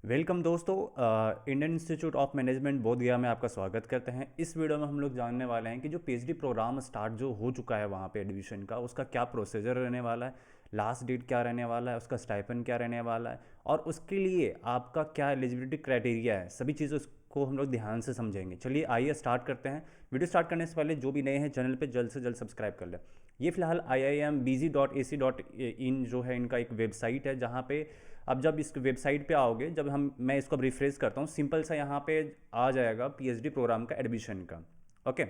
Welcome दोस्तों। Indian institute of management Bodhgaya में आपका स्वागत करते हैं। इस वीडियो में हम लोग जानने वाले हैं कि जो पीएचडी प्रोग्राम स्टार्ट जो हो चुका है वहाँ पे एडमिशन का, उसका क्या प्रोसीजर रहने वाला है, लास्ट डेट क्या रहने वाला है, उसका स्टाइपेंड क्या रहने वाला है और उसके लिए आपका क्या एलिजिबिलिटी क्राइटेरिया है, सभी चीज़ें को हम लोग ध्यान से समझेंगे। चलिए आइए स्टार्ट करते हैं। वीडियो स्टार्ट करने से पहले जो भी नए हैं चैनल पे जल्द से जल्द सब्सक्राइब कर लें। ये फिलहाल iimbz.ac.in जो है इनका एक वेबसाइट है, जहाँ पे अब जब इस वेबसाइट पे आओगे, जब मैं इसको रिफ्रेश करता हूँ, सिंपल सा यहाँ पे आ जाएगा पीएचडी प्रोग्राम का एडमिशन का। ओके,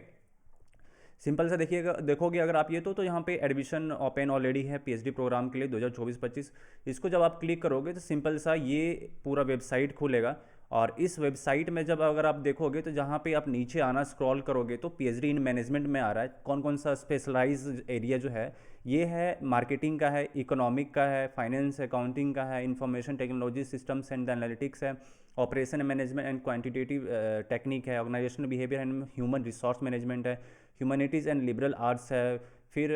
सिंपल सा देखिएगा, देखोगे अगर आप ये तो यहाँ पे एडमिशन ओपन ऑलरेडी है पीएचडी प्रोग्राम के लिए 2024-25। इसको जब आप क्लिक करोगे तो सिंपल सा ये पूरा वेबसाइट खुलेगा और इस वेबसाइट में जब अगर आप देखोगे तो जहाँ पे आप नीचे आना स्क्रॉल करोगे तो पीएचडी इन मैनेजमेंट में आ रहा है। कौन कौन सा स्पेशलाइज एरिया जो है, ये है मार्केटिंग का है, इकोनॉमिक का है, फाइनेंस अकाउंटिंग का है, information technology systems and analytics है, operation management and quantitative technique है, organisational behaviour and human resource management है, ह्यूमैनिटीज़ एंड लिबरल आर्ट्स है, फिर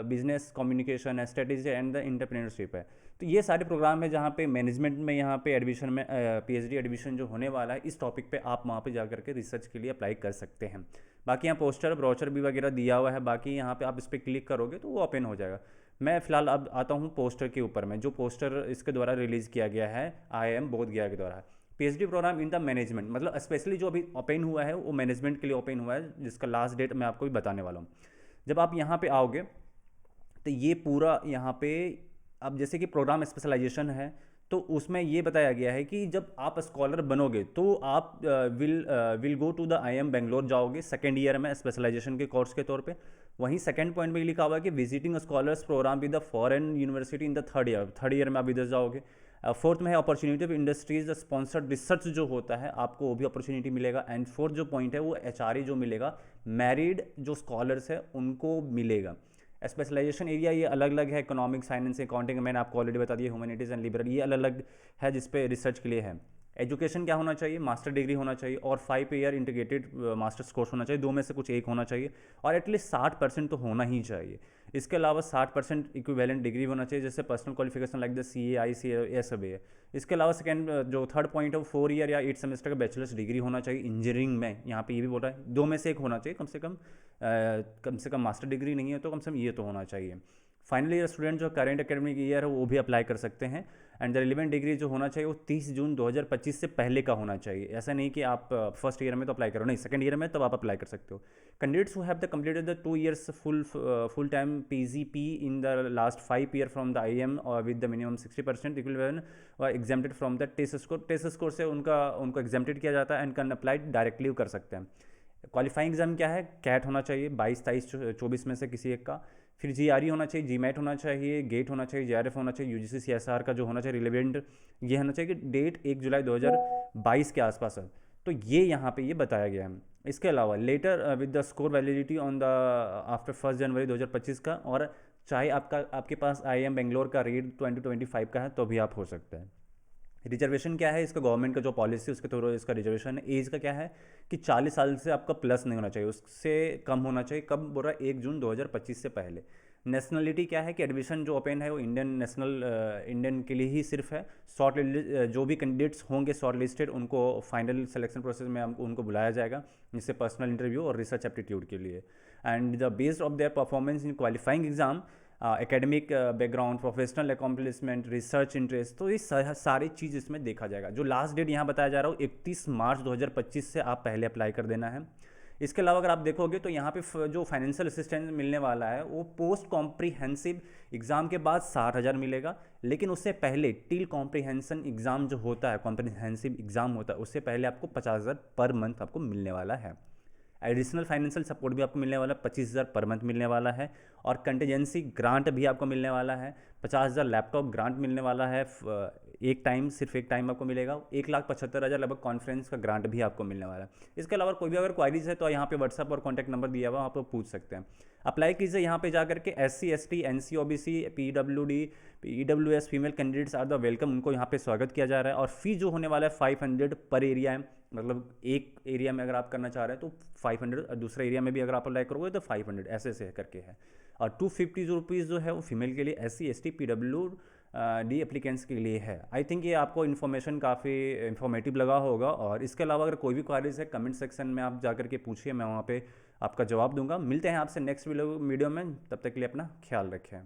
बिजनेस कम्युनिकेशन है, स्ट्रेटेजी एंड द इंटरप्रेन्योरशिप है। तो ये सारे प्रोग्राम है जहाँ पे मैनेजमेंट में यहाँ पे एडमिशन में पीएचडी एडमिशन जो होने वाला है, इस टॉपिक पे आप वहाँ पे जा करके रिसर्च के लिए अप्लाई कर सकते हैं। बाकी यहाँ पोस्टर ब्रोचर भी वगैरह दिया हुआ है, बाकी यहाँ पे आप इस पर क्लिक करोगे तो वो ओपन हो जाएगा। मैं फिलहाल अब आता हूँ पोस्टर के ऊपर में, जो पोस्टर इसके द्वारा रिलीज़ किया गया है IIM बोधगया के द्वारा। PhD programme in the management, मतलब स्पेशली जो अभी ओपन हुआ है वो मैनेजमेंट के लिए ओपन हुआ है, जिसका लास्ट डेट मैं आपको भी बताने वाला हूँ। जब आप यहाँ पे आओगे तो ये पूरा यहाँ पे, अब जैसे कि प्रोग्राम स्पेशलाइजेशन है तो उसमें ये बताया गया है कि जब आप स्कॉलर बनोगे तो आप will go to the IIM Bangalore जाओगे सेकेंड ईयर में स्पेशलाइजेशन के कोर्स के तौर पे। वहीं सेकेंड पॉइंट में लिखा हुआ है कि visiting scholars programme with the foreign university in the third year में आप इधर जाओगे। फोर्थ में है opportunity of industries sponsored research जो होता है, आपको वो भी अपॉर्चुनिटी मिलेगा। एंड फोर्थ जो पॉइंट है वो HRE जो मिलेगा, मैरिड जो स्कॉलर्स है उनको मिलेगा। स्पेशलाइजेशन एरिया ये अलग अलग है, इकोनॉमिक, फाइनेंस, अकाउंटिंग मैंने आपको ऑलरेडी बता दिया, ह्यूमैनिटीज़ एंड लिबरल ये अलग अलग है जिसपे रिसर्च के लिए है। एजुकेशन क्या होना चाहिए, मास्टर डिग्री होना चाहिए और 5 ईयर इंटीग्रेटेड मास्टर्स कोर्स होना चाहिए, दो में से कुछ एक होना चाहिए और एटलीस्ट 60% तो होना ही चाहिए। इसके अलावा 60% इक्विवेलेंट डिग्री होना चाहिए, जैसे personal qualification like the CA ICA ये सब है। इसके अलावा सेकेंड जो थर्ड पॉइंट है वो 4 ईयर या 8 सेमेस्टर का बैचलर्स डिग्री होना चाहिए इंजीनियरिंग में। यहाँ पे ये भी बोल रहा है दो में से एक होना चाहिए, कम से कम मास्टर डिग्री नहीं है तो कम से कम ये तो होना चाहिए। फाइनल ईयर स्टूडेंट जो करेंट एकेडमिक ईयर है वो भी अप्लाई कर सकते हैं। एंड द रिलेवेंट डिग्री जो होना चाहिए वो 30 जून 2025 से पहले का होना चाहिए। ऐसा नहीं कि आप फर्स्ट ईयर में तो अप्लाई करो, नहीं, सेकंड ईयर में तब आप अप्लाई कर सकते हो। Candidates who have the completed the 2 years full time PGP in the last 5 year from the IIM और with the minimum 60% equivalent exempted from the test score. Test score से उनको exempted किया जाता है एंड कैन अप्लाई डायरेक्टली कर सकते हैं। Qualifying exam क्या है, कैट होना चाहिए 22, 23, 24 में से किसी एक का। फिर GRE होना चाहिए, GMAT होना चाहिए, गेट होना चाहिए, JRF होना चाहिए, UGC CSR का जो होना चाहिए रिलेवेंट ये होना चाहिए कि डेट 1 जुलाई 2022 के आसपास है। तो ये यहाँ पे ये बताया गया है। इसके अलावा letter with the score validity on the after 1 January 2025 का, और चाहे आपके पास IIM बेंगलोर का रेट 2025 का है तो भी आप हो सकता है। रिजर्वेशन क्या है, इसका गवर्नमेंट का जो पॉलिसी है उसके थ्रू इसका रिजर्वेशन है। एज का क्या है कि 40 साल से आपका प्लस नहीं होना चाहिए, उससे कम होना चाहिए। कब बोल रहा है, 1 जून 2025 से पहले। नेशनलिटी क्या है कि एडमिशन जो ओपन है वो इंडियन के लिए ही सिर्फ है। शॉर्ट जो भी कैंडिडेट्स होंगे शॉर्ट लिस्टेड उनको फाइनल सिलेक्शन प्रोसेस में उनको बुलाया जाएगा, जिससे पर्सनल इंटरव्यू और रिसर्च एप्टीट्यूड के लिए। And the based of their performance in qualifying exam, academic background, professional accomplishment, research interest, तो ये सारी चीज़ इसमें देखा जाएगा। जो लास्ट डेट यहाँ बताया जा रहा है 31 मार्च 2025 से आप पहले अप्लाई कर देना है। इसके अलावा अगर आप देखोगे तो यहाँ पे जो फाइनेंशियल असिस्टेंस मिलने वाला है वो पोस्ट कॉम्प्रीहेंसिव एग्जाम के बाद 60,000 मिलेगा, लेकिन उससे पहले टिल कॉम्प्रीहेंशन एग्जाम जो होता है, कॉम्प्रीहेंसिव एग्जाम होता है, उससे पहले आपको 50,000 पर मंथ आपको मिलने वाला है। एडिशनल फाइनेंशियल सपोर्ट भी आपको मिलने वाला है, 25,000 पर मंथ मिलने वाला है। और कंटीजेंसी ग्रांट भी आपको मिलने वाला है, 50,000 लैपटॉप ग्रांट मिलने वाला है, सिर्फ एक टाइम आपको मिलेगा। 1,75,000 लगभग कॉन्फ्रेंस का ग्रांट भी आपको मिलने वाला है। इसके अलावा कोई भी अगर क्वारीज है तो यहाँ पे व्हाट्सअप और कॉन्टैक्ट नंबर दिया हुआ, आप पूछ सकते हैं। अप्लाई कीजिए यहाँ पे जा करके। SC ST NC OBC PWD EWS female candidates are the welcome, उनको यहाँ पे स्वागत किया जा रहा है। और फी जो होने वाला है 500 पर एरिया है, मतलब एक एरिया में अगर आप करना चाह रहे हैं तो 500, और दूसरे एरिया में भी अगर आप अप्लाई करोगे तो 500, ऐसे करके है। और 250 रुपीज़ जो है वो फीमेल के लिए, SC ST डी एप्लीकेंट्स के लिए है। आई थिंक ये आपको इन्फॉर्मेशन काफ़ी इन्फॉर्मेटिव लगा होगा, और इसके अलावा अगर कोई भी क्वारीज है कमेंट सेक्शन में आप जा करके पूछिए, मैं वहाँ पे आपका जवाब दूंगा। मिलते हैं आपसे नेक्स्ट वीडियो में, तब तक के लिए अपना ख्याल रखें।